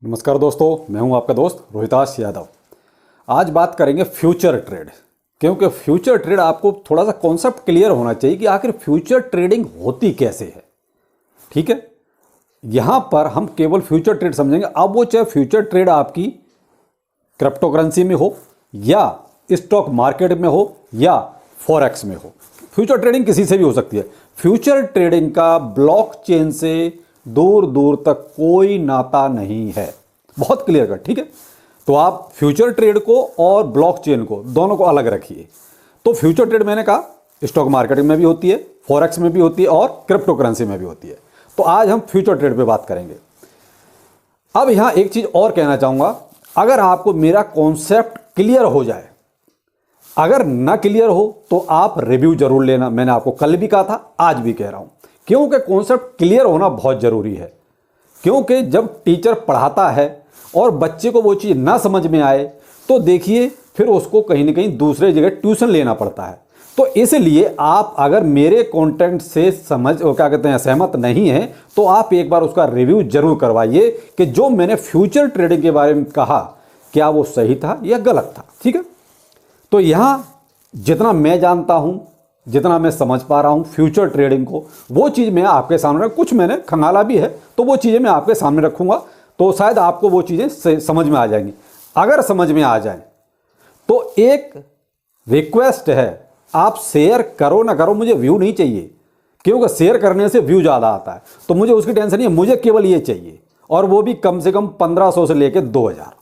नमस्कार दोस्तों, मैं हूं आपका दोस्त रोहिताश यादव। आज बात करेंगे फ्यूचर ट्रेड, क्योंकि फ्यूचर ट्रेड आपको थोड़ा सा कॉन्सेप्ट क्लियर होना चाहिए कि आखिर फ्यूचर ट्रेडिंग होती कैसे है। ठीक है, यहां पर हम केवल फ्यूचर ट्रेड समझेंगे। अब वो चाहे फ्यूचर ट्रेड आपकी क्रिप्टो करेंसी में हो या स्टॉक मार्केट में हो या फॉरेक्स में हो, फ्यूचर ट्रेडिंग किसी से भी हो सकती है। फ्यूचर ट्रेडिंग का ब्लॉकचेन से दूर दूर तक कोई नाता नहीं है, बहुत क्लियर कट। ठीक है, तो आप फ्यूचर ट्रेड को और ब्लॉकचेन को दोनों को अलग रखिए। तो फ्यूचर ट्रेड मैंने कहा स्टॉक मार्केट में भी होती है, फॉरेक्स में भी होती है और क्रिप्टो करेंसी में भी होती है। तो आज हम फ्यूचर ट्रेड पे बात करेंगे। अब यहां एक चीज और कहना चाहूंगा, अगर आपको मेरा कॉन्सेप्ट क्लियर हो जाए, अगर ना क्लियर हो तो आप रिव्यू जरूर लेना। मैंने आपको कल भी कहा था, आज भी कह रहा हूं, क्योंकि कॉन्सेप्ट क्लियर होना बहुत जरूरी है। क्योंकि जब टीचर पढ़ाता है और बच्चे को वो चीज़ ना समझ में आए तो देखिए फिर उसको कहीं ना कहीं दूसरे जगह ट्यूशन लेना पड़ता है। तो इसलिए आप अगर मेरे कंटेंट से सहमत नहीं है तो आप एक बार उसका रिव्यू जरूर करवाइए कि जो मैंने फ्यूचर ट्रेडिंग के बारे में कहा क्या वो सही था या गलत था। ठीक है, तो यहां जितना मैं जानता हूं, जितना मैं समझ पा रहा हूं फ्यूचर ट्रेडिंग को, वो चीज़ मैं आपके सामने, कुछ मैंने खंगाला भी है तो वो चीज़ें मैं आपके सामने रखूंगा, तो शायद आपको वो चीज़ें समझ में आ जाएंगी। अगर समझ में आ जाए तो एक रिक्वेस्ट है, आप शेयर करो ना करो, मुझे व्यू नहीं चाहिए, क्योंकि शेयर करने से व्यू ज़्यादा आता है। तो मुझे उसकी टेंशन नहीं है, मुझे केवल ये चाहिए, और वो भी कम से कम 1500 से लेकर 2000।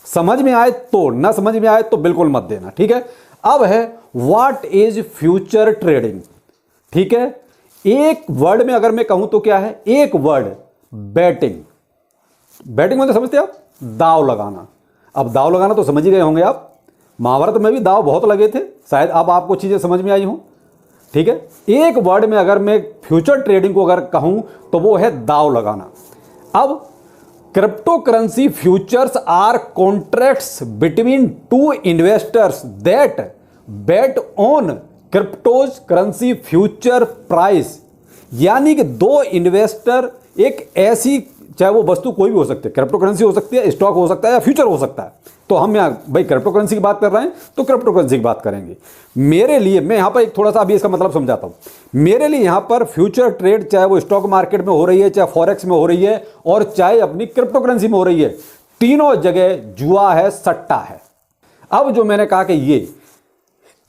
समझ में आए तो, ना समझ में आए तो बिल्कुल मत देना। ठीक है, अब है व्हाट इज फ्यूचर ट्रेडिंग। ठीक है, एक वर्ड में अगर मैं कहूं तो क्या है, एक वर्ड बैटिंग। बैटिंग मतलब समझते हैं आप, दाव लगाना। अब दाव लगाना तो समझ ही गए होंगे आप, महाभारत में भी दाव बहुत लगे थे, शायद अब आपको चीजें समझ में आई हों। ठीक है, एक वर्ड में अगर मैं फ्यूचर ट्रेडिंग को अगर कहूं तो वो है दाव लगाना। अब crypto currency futures are contracts between two investors that bet on cryptos currency future price. यानी कि दो इन्वेस्टर एक ऐसी, चाहे वो वस्तु कोई भी हो सकती है, क्रिप्टो करेंसी हो सकती है, स्टॉक हो सकता है या फ्यूचर हो सकता है। तो हम यहाँ भाई क्रिप्टो करेंसी की बात कर रहे हैं तो क्रिप्टो करेंसी की बात करेंगे। मेरे लिए, मैं यहाँ पर एक थोड़ा सा अभी इसका मतलब समझाता हूँ। मेरे लिए यहाँ पर फ्यूचर ट्रेड चाहे वो स्टॉक मार्केट में हो रही है, चाहे फॉरेक्स में हो रही है और चाहे अपनी क्रिप्टो करेंसी में हो रही है, तीनों जगह जुआ है, सट्टा है। अब जो मैंने कहा कि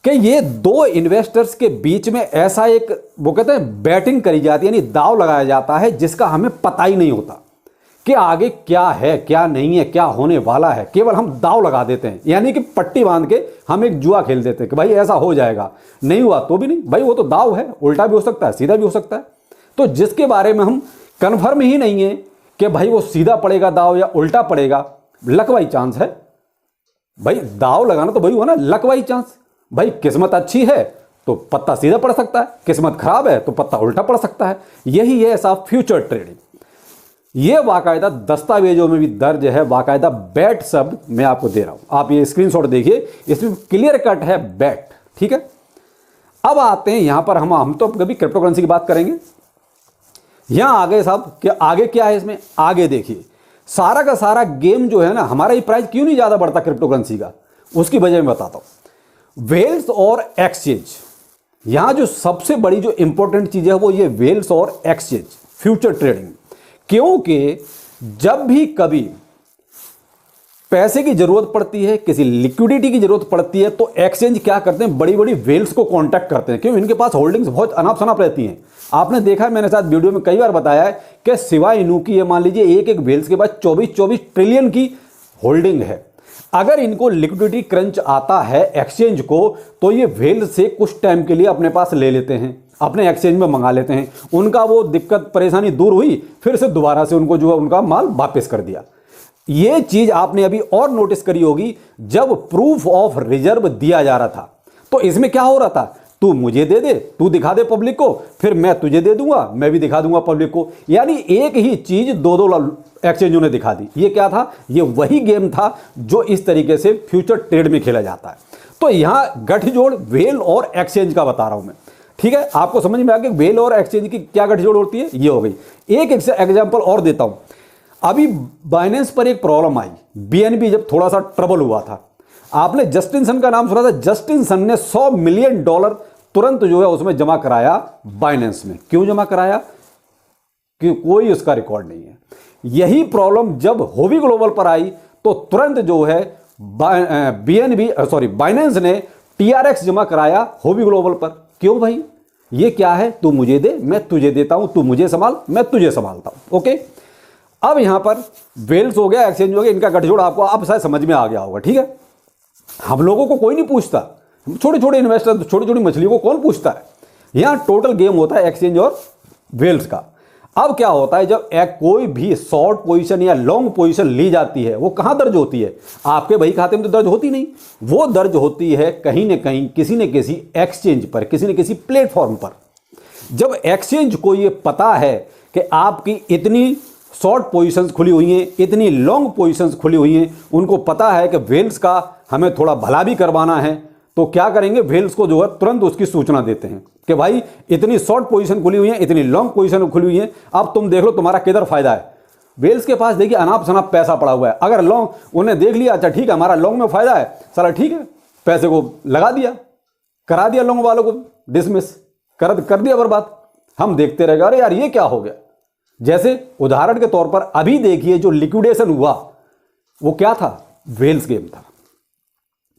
ये दो इन्वेस्टर्स के बीच में ऐसा एक, वो कहते हैं बैटिंग करी जाती है, यानी दाव लगाया जाता है, जिसका हमें पता ही नहीं होता कि आगे क्या है क्या नहीं है, क्या होने वाला है। केवल हम दाव लगा देते हैं, यानी कि पट्टी बांध के हम एक जुआ खेल देते हैं कि भाई ऐसा हो जाएगा, नहीं हुआ तो भी नहीं, भाई वो तो दाव है, उल्टा भी हो सकता है, सीधा भी हो सकता है। तो जिसके बारे में हम कन्फर्म ही नहीं है कि भाई वो सीधा पड़ेगा दाव या उल्टा पड़ेगा, लक बाई चांस है। भाई दाव लगाना तो वही हुआ ना, लक बाई चांस। भाई किस्मत अच्छी है तो पत्ता सीधा पड़ सकता है, किस्मत खराब है तो पत्ता उल्टा पड़ सकता है। यही है ऐसा फ्यूचर ट्रेडिंग। ये वाकायदा दस्तावेजों में भी दर्ज है, वाकायदा बैट शब्द मैं आपको दे रहा हूं, आप ये स्क्रीनशॉट देखिए, इसमें क्लियर कट है बैट। ठीक है, अब आते हैं यहां पर, हम तो कभी क्रिप्टो करेंसी की बात करेंगे। यहां आगे साहब, क्या आगे क्या है इसमें, आगे देखिए सारा का सारा गेम जो है ना, हमारा ये प्राइस क्यों नहीं ज्यादा बढ़ता क्रिप्टो करेंसी का, उसकी वजह मैं बताता हूं। वेल्स और एक्सचेंज, यहां जो सबसे बड़ी जो इंपॉर्टेंट चीज है वो ये वेल्स और एक्सचेंज फ्यूचर ट्रेडिंग। क्योंकि जब भी कभी पैसे की जरूरत पड़ती है, किसी लिक्विडिटी की जरूरत पड़ती है, तो एक्सचेंज क्या करते हैं, बड़ी बड़ी वेल्स को कांटेक्ट करते हैं, क्यों, इनके पास होल्डिंग्स बहुत अनाप शनाप रहती हैं। आपने देखा है, मैंने साथ वीडियो में कई बार बताया है कि सिवाय इनू की, ये मान लीजिए एक एक वेल्स के पास 24 ट्रिलियन की होल्डिंग है। अगर इनको लिक्विडिटी क्रंच आता है एक्सचेंज को, तो ये वेल से कुछ टाइम के लिए अपने पास ले लेते हैं, अपने एक्सचेंज में मंगा लेते हैं। उनका वो दिक्कत परेशानी दूर हुई, फिर से दोबारा से उनको जो है उनका माल वापस कर दिया। ये चीज आपने अभी और नोटिस करी होगी, जब प्रूफ ऑफ रिजर्व दिया जा रहा था तो इसमें क्या हो रहा था, तू मुझे दे दे, तू दिखा दे पब्लिक को, फिर मैं तुझे दे दूंगा, मैं भी दिखा दूंगा पब्लिक को। यानी एक ही चीज दो एक्सचेंजों ने दिखा दी। ये क्या था, ये वही गेम था जो इस तरीके से फ्यूचर ट्रेड में खेला जाता है। तो यहां गठजोड़ वेल और एक्सचेंज का बता रहा हूं मैं। ठीक है, आपको समझ में आ गया वेल और एक्सचेंज की क्या गठजोड़ होती है, ये हो गई। एक एग्जांपल और देता हूं। अभी बाइनेंस पर एक प्रॉब्लम आई, बीएनबी जब थोड़ा सा ट्रबल हुआ था, आपने जस्टिन सन का नाम सुना था। जस्टिन सन ने $100 मिलियन तुरंत जो है उसमें जमा कराया बाइनेंस में। क्यों जमा कराया? कि कोई उसका रिकॉर्ड नहीं है। यही प्रॉब्लम जब होवी ग्लोबल पर आई तो तुरंत जो है बाइनेंस ने टीआरएक्स जमा कराया होवी ग्लोबल पर। क्यों भाई? ये क्या है? तू मुझे दे, मैं तुझे देता हूं, तू मुझे संभाल, मैं तुझे संभालता हूं। ओके, अब यहां पर वेल्स हो गया, एक्सचेंज हो गया, इनका गठजोड़ आपको अब शायद समझ में आ गया होगा। ठीक है, हम लोगों को कोई नहीं पूछता, छोटे छोटे इन्वेस्टर, छोटी छोटी मछलियों को कौन पूछता है? यहां टोटल गेम होता है एक्सचेंज और वेल्स का। अब क्या होता है, जब कोई भी शॉर्ट पोजीशन या लॉन्ग पोजीशन ली जाती है, वो कहां दर्ज होती है? आपके बही खाते में तो दर्ज होती नहीं, वो दर्ज होती है कहीं ना कहीं किसी न किसी एक्सचेंज पर, किसी न किसी प्लेटफॉर्म पर। जब एक्सचेंज को ये पता है कि आपकी इतनी शॉर्ट पोजीशंस खुली हुई हैं, इतनी लॉन्ग पोजीशंस खुली हुई हैं, उनको पता है कि वेल्स का हमें थोड़ा भला भी करवाना है, तो क्या करेंगे? वेल्स को जो है तुरंत उसकी सूचना देते हैं कि भाई इतनी शॉर्ट पोजीशन खुली हुई है, इतनी लॉन्ग पोजीशन खुली हुई है, अब तुम देख लो तुम्हारा किधर फायदा है। वेल्स के पास देखिए अनाप शनाप पैसा पड़ा हुआ है। अगर लॉन्ग, उन्हें देख लिया, अच्छा ठीक है हमारा लॉन्ग में फायदा है, साला ठीक है, पैसे को लगा दिया, करा दिया लॉन्ग वालों को डिसमिस, कर दिया बर्बाद। हम देखते रह गए, अरे यार ये क्या हो गया। जैसे उदाहरण के तौर पर अभी देखिए जो लिक्विडेशन हुआ वो क्या था? वेल्स गेम था।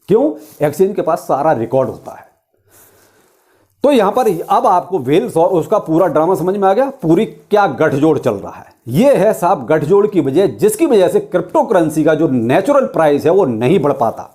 क्यों? एक्सचेंज के पास सारा रिकॉर्ड होता है। तो यहां पर अब आपको वेल्स और उसका पूरा ड्रामा समझ में आ गया, पूरी क्या गठजोड़ चल रहा है। यह है साहब गठजोड़ की वजह, जिसकी वजह से क्रिप्टो करेंसी का जो नेचुरल प्राइस है वो नहीं बढ़ पाता।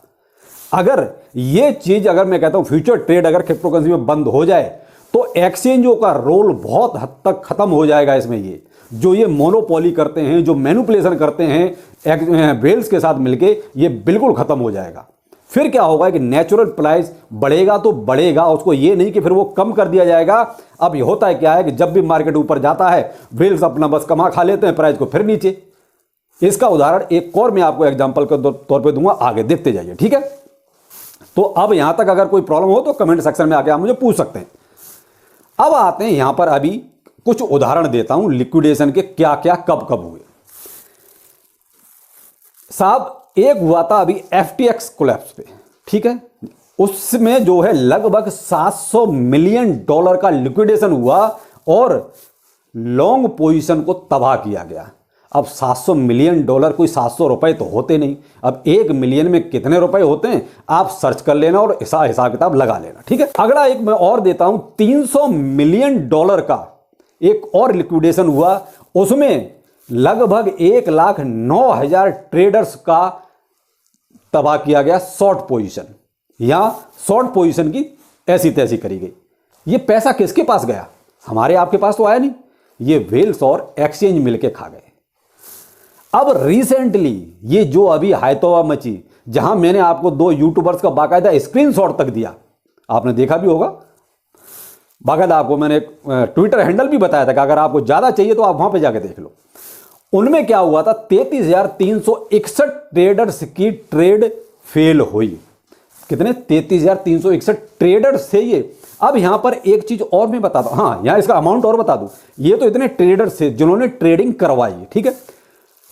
अगर ये चीज, अगर मैं कहता हूं फ्यूचर ट्रेड अगर क्रिप्टो करेंसी में बंद हो जाए तो एक्सचेंजों का रोल बहुत हद तक खत्म हो जाएगा। इसमें ये जो ये मोनोपोली करते हैं, जो मैनिपुलेशन करते हैं वेल्स के साथ मिलके, ये बिल्कुल खत्म हो जाएगा। फिर क्या होगा कि नेचुरल प्राइस बढ़ेगा तो बढ़ेगा, उसको ये नहीं कि फिर वो कम कर दिया जाएगा। अब ये होता है क्या है कि जब भी मार्केट ऊपर जाता है वेल्स अपना बस कमा खा लेते हैं, प्राइस को फिर नीचे। इसका उदाहरण एक और मैं आपको एग्जांपल के तौर पे दूंगा, आगे देखते जाइए। ठीक है, तो अब यहां तक अगर कोई प्रॉब्लम हो तो कमेंट सेक्शन में आके आप मुझे पूछ सकते हैं। अब आते हैं यहां पर, अभी कुछ उदाहरण देता हूं लिक्विडेशन के, क्या क्या कब कब हुए। साहब एक हुआ था अभी FTX कोलैप्स पे, ठीक है, उसमें जो है लगभग $700 मिलियन का लिक्विडेशन हुआ और लॉन्ग पोजीशन को तबाह किया गया। अब $700 मिलियन कोई 700 रुपए तो होते नहीं। अब 1 मिलियन में कितने रुपए होते हैं आप सर्च कर लेना और हिसाब किताब लगा लेना। ठीक है, अगला एक मैं और देता हूं, $300 मिलियन का एक और लिक्विडेशन हुआ, उसमें लगभग 1,09,000 ट्रेडर्स का तबाह किया गया शॉर्ट पोजीशन, या शॉर्ट पोजीशन की ऐसी तैसी करी गई। ये पैसा किसके पास गया? हमारे आपके पास तो आया नहीं, ये वेल्स और एक्सचेंज मिलके खा गए। अब रिसेंटली ये जो अभी हायतोवा मची, जहां मैंने आपको 2 यूट्यूबर्स का बाकायदा स्क्रीनशॉट तक दिया, आपने देखा भी होगा, बाकायदा आपको मैंने ट्विटर हैंडल भी बताया था कि अगर आपको ज्यादा चाहिए तो आप वहां पे जाके देख लो। उनमें क्या हुआ था, 33,361 ट्रेडर्स की ट्रेड फेल हुई। कितने? 33,361 ट्रेडर्स थे ये। अब यहां पर एक चीज और मैं बता दूं, हाँ यहां इसका अमाउंट और बता दूं, ये तो इतने ट्रेडर्स थे जिन्होंने ट्रेडिंग करवाई। ठीक है,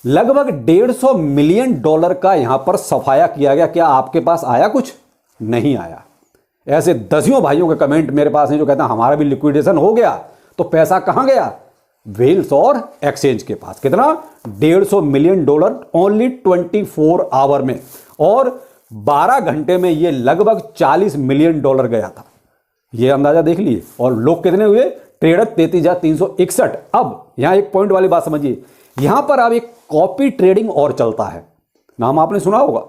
लगभग $150 मिलियन का यहां पर सफाया किया गया। क्या आपके पास आया? कुछ नहीं आया। ऐसे दसियों भाइयों के कमेंट मेरे पास हैं जो कहते हैं हमारा भी लिक्विडेशन हो गया, तो पैसा कहां गया? वेल्स और एक्सचेंज के पास। कितना? $150 मिलियन ओनली 24 आवर में, और 12 घंटे में ये लगभग $40 मिलियन गया था। ये अंदाजा देख लिए। और लोग कितने हुए? ट्रेडर 33,361। अब यहां एक पॉइंट वाली बात समझिए, यहां पर अब एक कॉपी ट्रेडिंग और चलता है, नाम आपने सुना होगा,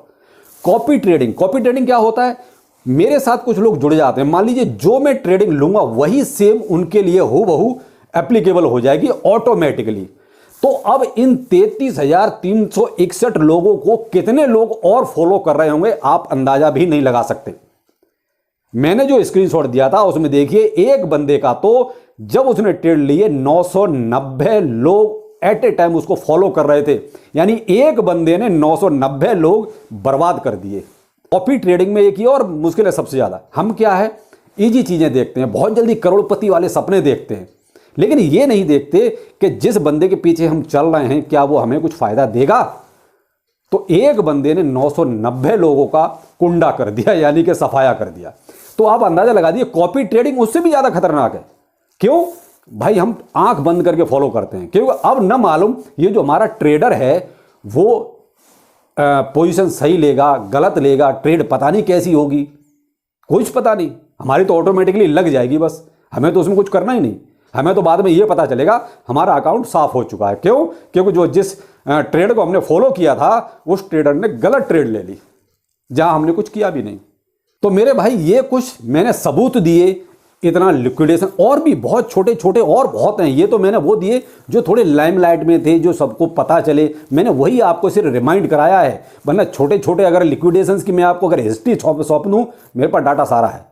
कॉपी ट्रेडिंग। कॉपी ट्रेडिंग क्या होता है? मेरे साथ कुछ लोग जुड़ जाते हैं, मान लीजिए जो मैं ट्रेडिंग लूंगा वही सेम उनके लिए हूबहू एप्लीकेबल हो जाएगी ऑटोमेटिकली। तो अब इन 33,361 लोगों को कितने लोग और फॉलो कर रहे होंगे आप अंदाजा भी नहीं लगा सकते। मैंने जो स्क्रीनशॉट दिया था उसमें देखिए, एक बंदे का तो जब उसने ट्रेड लिए 990 लोग एट ए टाइम उसको फॉलो कर रहे थे, यानी एक बंदे ने 990 लोग बर्बाद कर दिए। कॉपी ट्रेडिंग में एक ही और मुश्किल है सबसे ज्यादा, हम क्या है, इजी चीजें देखते हैं, बहुत जल्दी करोड़पति वाले सपने देखते हैं, लेकिन ये नहीं देखते कि जिस बंदे के पीछे हम चल रहे हैं क्या वो हमें कुछ फायदा देगा। तो एक बंदे ने 990 लोगों का कुंडा कर दिया, यानी कि सफाया कर दिया। तो आप अंदाजा लगा दिए कॉपी ट्रेडिंग उससे भी ज्यादा खतरनाक है। क्यों भाई, हम आंख बंद करके फॉलो करते हैं, क्योंकि अब न मालूम ये जो हमारा ट्रेडर है वो पोजीशन सही लेगा गलत लेगा, ट्रेड पता नहीं कैसी होगी, कुछ पता नहीं। हमारी तो ऑटोमेटिकली लग जाएगी, बस हमें तो उसमें कुछ करना ही नहीं। हमें तो बाद में ये पता चलेगा हमारा अकाउंट साफ हो चुका है। क्यों? क्योंकि जो जिस ट्रेड को हमने फॉलो किया था उस ट्रेडर ने गलत ट्रेड ले ली, जहां हमने कुछ किया भी नहीं। तो मेरे भाई ये कुछ मैंने सबूत दिए, इतना लिक्विडेशन, और भी बहुत छोटे छोटे और बहुत हैं। ये तो मैंने वो दिए जो थोड़े लाइमलाइट में थे, जो सबको पता चले, मैंने वही आपको सिर्फ रिमाइंड कराया है। वरना छोटे छोटे अगर लिक्विडेशंस की मैं आपको अगर हिस्ट्री सौंप दूं, मेरे पास डाटा सारा है,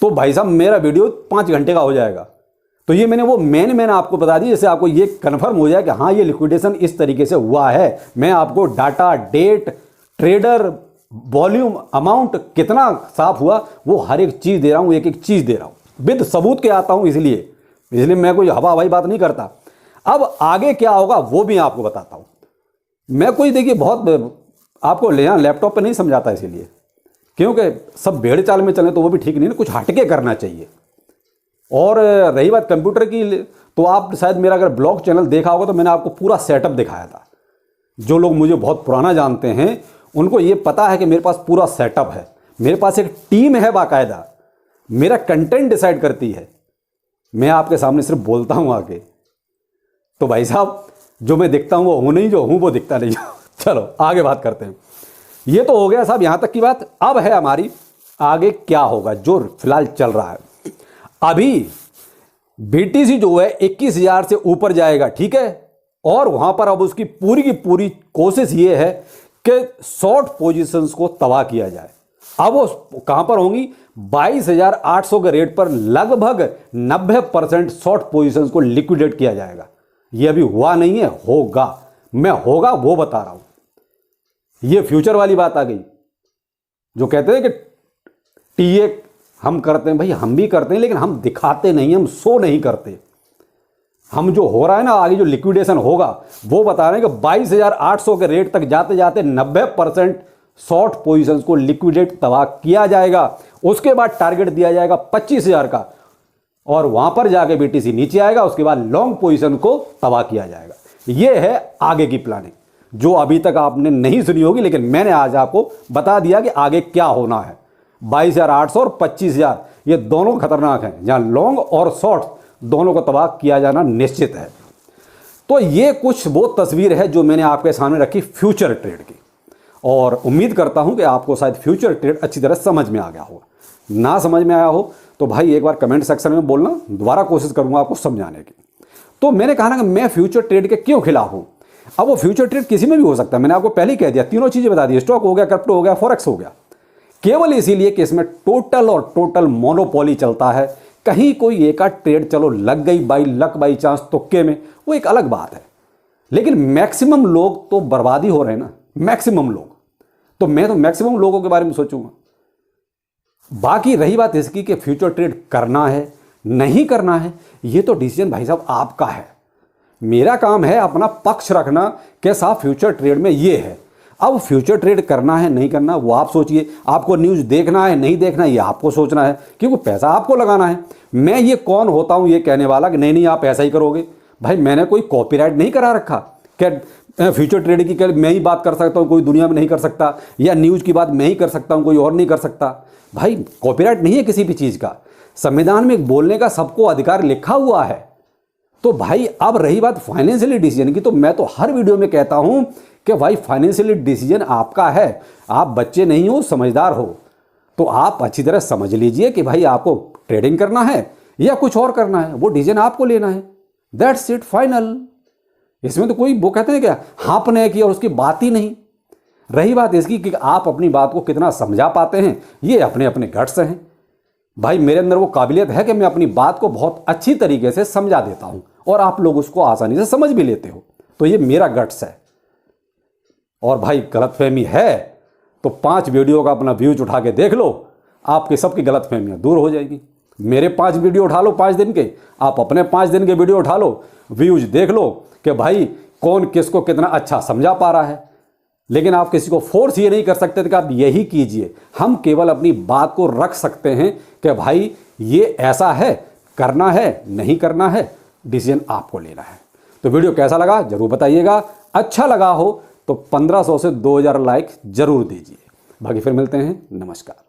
तो भाई साहब मेरा वीडियो 5 घंटे का हो जाएगा। तो ये मैंने वो मैंने आपको बता दी, जैसे आपको ये कन्फर्म हो जाए कि हाँ ये लिक्विडेशन इस तरीके से हुआ है। मैं आपको data, date, trader, volume, amount कितना साफ हुआ, वो हर एक चीज दे रहा हूं, एक एक चीज दे रहा हूं, विद सबूत के आता हूं। इसलिए मैं कोई हवा हवाई बात नहीं करता। अब आगे क्या होगा वो भी आपको बताता हूं। मैं कोई देखिए बहुत आपको यहाँ लैपटॉप पे नहीं समझाता, इसीलिए क्योंकि सब भेड़ चाल में चले तो वो भी ठीक नहीं ना, कुछ हटके करना चाहिए। और रही बात कंप्यूटर की, तो आप शायद मेरा अगर ब्लॉग चैनल देखा होगा तो मैंने आपको पूरा सेटअप दिखाया था। जो लोग मुझे बहुत पुराना जानते हैं उनको ये पता है कि मेरे पास पूरा सेटअप है, मेरे पास एक टीम है बाकायदा, मेरा कंटेंट डिसाइड करती है। मैं आपके सामने सिर्फ बोलता हूं आगे। तो भाई साहब जो मैं दिखता हूं वो हूं नहीं, जो हूं वो दिखता नहीं। चलो आगे बात करते हैं। ये तो हो गया साहब यहां तक की बात। अब है हमारी आगे क्या होगा जो फिलहाल चल रहा है। अभी बीटीसी जो है 21,000 से ऊपर जाएगा, ठीक है। और वहां पर अब उसकी पूरी की पूरी कोशिश ये है कि शॉर्ट पोजीशंस को तबाह किया जाए। अब वो कहां पर होंगी? 22,800 के रेट पर लगभग 90% शॉर्ट पोजीशंस को लिक्विडेट किया जाएगा। ये अभी हुआ नहीं है, होगा। मैं होगा वो बता रहा हूं। ये फ्यूचर वाली बात आ गई। जो कहते हैं कि टीए हम करते हैं, भाई हम भी करते हैं, लेकिन हम दिखाते नहीं, हम शो नहीं करते। हम जो हो रहा है ना आगे जो लिक्विडेशन होगा वो बता रहे हैं कि 22,800 के रेट तक जाते जाते 90% शॉर्ट पोजीशंस को लिक्विडेट तबाह किया जाएगा। उसके बाद टारगेट दिया जाएगा 25,000 का, और वहां पर जाके बीटीसी नीचे आएगा। उसके बाद लॉन्ग पोजीशन को तबाह किया जाएगा। यह है आगे की प्लानिंग, जो अभी तक आपने नहीं सुनी होगी, लेकिन मैंने आज आपको बता दिया कि आगे क्या होना है। 22,800 और 25,000 ये दोनों खतरनाक हैं, जहां लॉन्ग और शॉर्ट दोनों को तबाह किया जाना निश्चित है। तो ये कुछ वो तस्वीर है जो मैंने आपके सामने रखी फ्यूचर ट्रेड की, और उम्मीद करता हूं कि आपको शायद फ्यूचर ट्रेड अच्छी तरह समझ में आ गया होगा। ना समझ में आया हो तो भाई एक बार कमेंट सेक्शन में बोलना, दोबारा कोशिश करूंगा आपको समझाने की। तो मैंने कहा ना कि मैं फ्यूचर ट्रेड के क्यों खिलाफ हूं। अब वो फ्यूचर ट्रेड किसी में भी हो सकता है, मैंने आपको पहले ही कह दिया, तीनों चीजें बता दी, स्टॉक हो गया, क्रिप्टो हो गया, फॉरेक्स हो गया। केवल इसीलिए कि इसमें टोटल मोनोपोली चलता है। कहीं कोई एक आध ट्रेड चलो लग गई बाई लक बाई चांस तुक्के में, वो एक अलग बात है, लेकिन मैक्सिमम लोग तो बर्बादी हो रहे हैं ना, मैक्सिमम लोग। तो मैं तो मैक्सिमम लोगों के बारे में सोचूंगा। बाकी रही बात इसकी कि फ्यूचर ट्रेड करना है नहीं करना है, ये तो डिसीजन भाई साहब आपका है। मेरा काम है अपना पक्ष रखना कि साहब फ्यूचर ट्रेड में ये है। अब फ्यूचर ट्रेड करना है नहीं करना वो आप सोचिए। आपको न्यूज़ देखना है नहीं देखना ये आपको सोचना है, क्योंकि पैसा आपको लगाना है। मैं ये कौन होता हूं ये कहने वाला कि नहीं आप ऐसा ही करोगे। भाई मैंने कोई कॉपीराइट नहीं करा रखा क्या फ्यूचर ट्रेड की मैं ही बात कर सकता हूं, कोई दुनिया में नहीं कर सकता, या न्यूज़ की बात मैं ही कर सकता हूं, कोई और नहीं कर सकता। भाई कॉपीराइट नहीं है किसी भी चीज़ का। संविधान में बोलने का सबको अधिकार लिखा हुआ है। तो भाई अब रही बात फाइनेंशियली डिसीजन की, तो मैं तो हर वीडियो में कहता हूं कि भाई फाइनेंशियली डिसीजन आपका है। आप बच्चे नहीं हो, समझदार हो, तो आप अच्छी तरह समझ लीजिए कि भाई आपको ट्रेडिंग करना है या कुछ और करना है, वो डिसीजन आपको लेना है। That's it, final. इसमें तो कोई वो कहते हैं क्या हाँपने की और उसकी बात ही नहीं। रही बात इसकी कि आप अपनी बात को कितना समझा पाते हैं, ये अपने अपने गट्स हैं। भाई मेरे अंदर वो काबिलियत है कि मैं अपनी बात को बहुत अच्छी तरीके से समझा देता हूं और आप लोग उसको आसानी से समझ भी लेते हो, तो ये मेरा गट्स है। और भाई गलतफहमी है तो 5 वीडियो का अपना व्यूज उठा के देख लो, आपके सबकी गलतफहमियां दूर हो जाएगी। मेरे 5 वीडियो उठा लो 5 दिन के, आप अपने 5 दिन के वीडियो उठा लो, व्यूज देख लो कि भाई कौन किसको कितना अच्छा समझा पा रहा है। लेकिन आप किसी को फोर्स ये नहीं कर सकते थे कि आप यही कीजिए। हम केवल अपनी बात को रख सकते हैं कि भाई ये ऐसा है, करना है नहीं करना है, डिसीजन आपको लेना है। तो वीडियो कैसा लगा जरूर बताइएगा। अच्छा लगा हो तो 1500 से 2000 लाइक जरूर दीजिए। बाकी फिर मिलते हैं, नमस्कार।